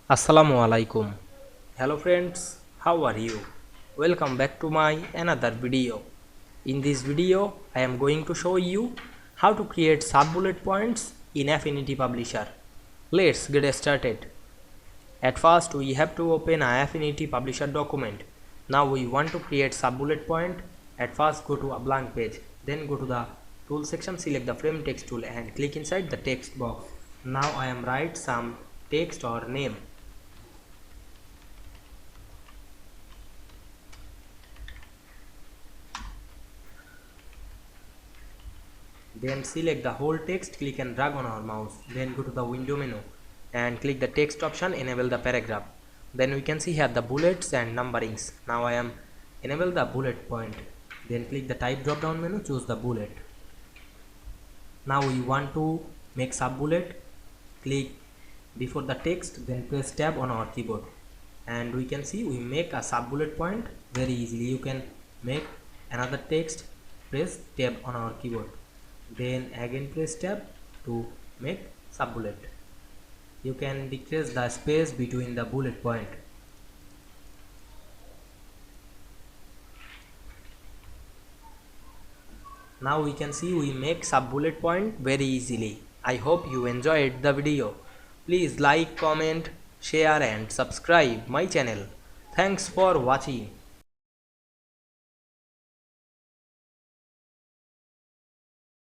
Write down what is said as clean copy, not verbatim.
Assalamu Walaikum. Hello friends, how are you? Welcome back to my another video. In this video, I am going to show you how to create sub bullet points in Affinity Publisher. Let's get started. At first, we have to open our Affinity Publisher document. Now we want to create sub bullet point. At first, go to a blank page. Then go to the tool section, select the frame text tool and click inside the text box. Now I am write some text or name. Then select the whole text, click and drag on our mouse. Then go to the window menu and click the text option, enable the paragraph. Then we can see here the bullets and numberings. Now I am enable the bullet point. Then click the type drop down menu, choose the bullet. Now we want to make sub bullet. Click before the text, then press tab on our keyboard. And we can see we make a sub bullet point very easily. You can make another text, press tab on our keyboard. Then again press tab to make sub bullet. You can decrease the space between the bullet point. Now we can see we make sub bullet point very easily. I hope you enjoyed the video. Please like, comment, share and subscribe my channel. Thanks for watching.